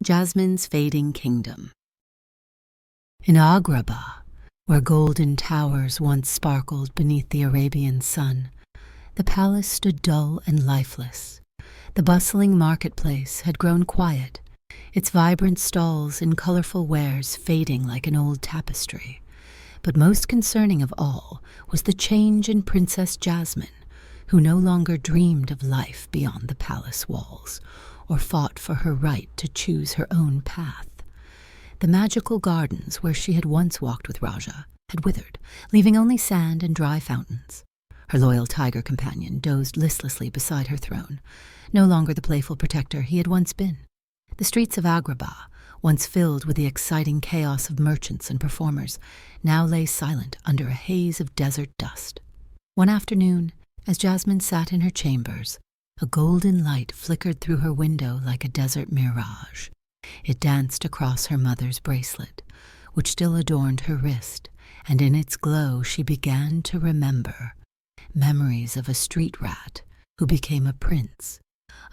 Jasmine's Fading Kingdom. In Agrabah, where golden towers once sparkled beneath the Arabian sun, the palace stood dull and lifeless. The bustling marketplace had grown quiet, its vibrant stalls and colorful wares fading like an old tapestry. But most concerning of all was the change in Princess Jasmine, who no longer dreamed of life beyond the palace walls, or fought for her right to choose her own path. The magical gardens where she had once walked with Raja had withered, leaving only sand and dry fountains. Her loyal tiger companion dozed listlessly beside her throne, no longer the playful protector he had once been. The streets of Agrabah, once filled with the exciting chaos of merchants and performers, now lay silent under a haze of desert dust. One afternoon, as Jasmine sat in her chambers, a golden light flickered through her window like a desert mirage. It danced across her mother's bracelet, which still adorned her wrist, and in its glow she began to remember memories of a street rat who became a prince,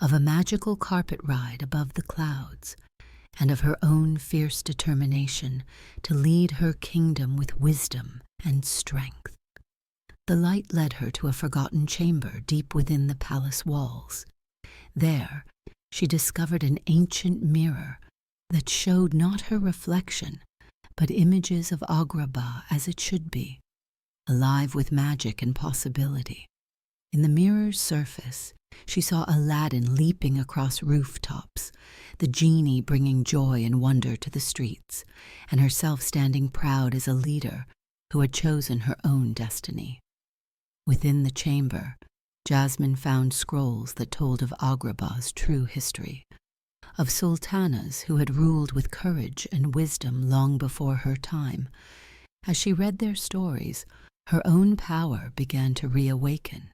of a magical carpet ride above the clouds, and of her own fierce determination to lead her kingdom with wisdom and strength. The light led her to a forgotten chamber deep within the palace walls. There, she discovered an ancient mirror that showed not her reflection, but images of Agrabah as it should be, alive with magic and possibility. In the mirror's surface, she saw Aladdin leaping across rooftops, the genie bringing joy and wonder to the streets, and herself standing proud as a leader who had chosen her own destiny. Within the chamber, Jasmine found scrolls that told of Agrabah's true history, of sultanas who had ruled with courage and wisdom long before her time. As she read their stories, her own power began to reawaken.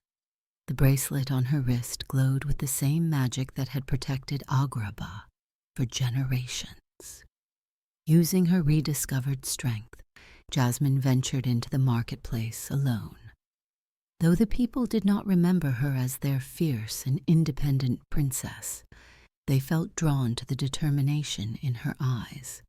The bracelet on her wrist glowed with the same magic that had protected Agrabah for generations. Using her rediscovered strength, Jasmine ventured into the marketplace alone. Though the people did not remember her as their fierce and independent princess, they felt drawn to the determination in her eyes.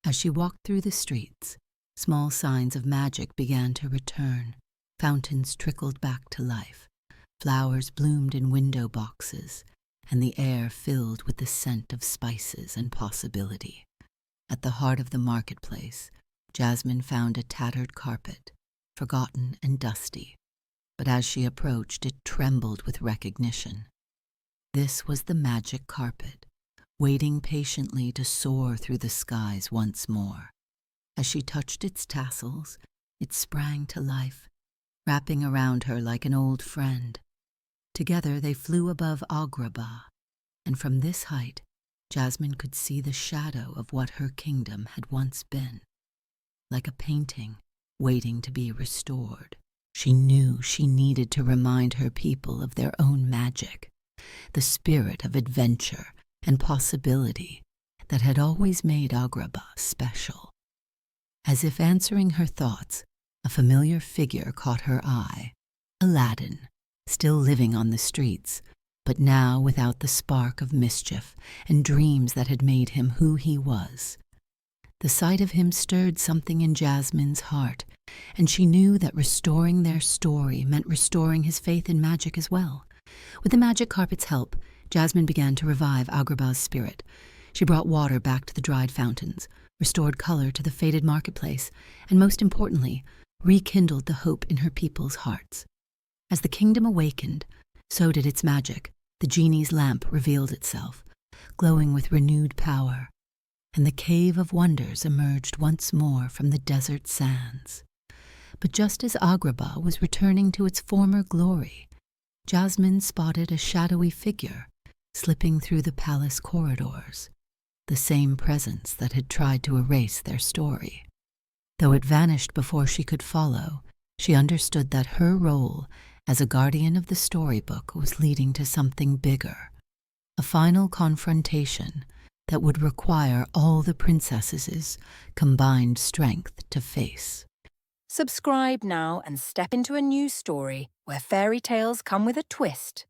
As she walked through the streets, small signs of magic began to return. Fountains trickled back to life, flowers bloomed in window boxes, and the air filled with the scent of spices and possibility. At the heart of the marketplace, Jasmine found a tattered carpet, forgotten and dusty, but as she approached, it trembled with recognition. This was the magic carpet, waiting patiently to soar through the skies once more. As she touched its tassels, it sprang to life, wrapping around her like an old friend. Together they flew above Agrabah, and from this height, Jasmine could see the shadow of what her kingdom had once been. Like a painting waiting to be restored, she knew she needed to remind her people of their own magic, the spirit of adventure and possibility that had always made Agrabah special. As if answering her thoughts, a familiar figure caught her eye. Aladdin, still living on the streets, but now without the spark of mischief and dreams that had made him who he was. The sight of him stirred something in Jasmine's heart, and she knew that restoring their story meant restoring his faith in magic as well. With the magic carpet's help, Jasmine began to revive Agrabah's spirit. She brought water back to the dried fountains, restored color to the faded marketplace, and most importantly, rekindled the hope in her people's hearts. As the kingdom awakened, so did its magic. The genie's lamp revealed itself, glowing with renewed power, and the cave of wonders emerged once more from the desert sands. But just as Agrabah was returning to its former glory, Jasmine spotted a shadowy figure slipping through the palace corridors, the same presence that had tried to erase their story. Though it vanished before she could follow, she understood that her role as a guardian of the storybook was leading to something bigger, a final confrontation that would require all the princesses' combined strength to face. Subscribe now and step into a new story where fairy tales come with a twist.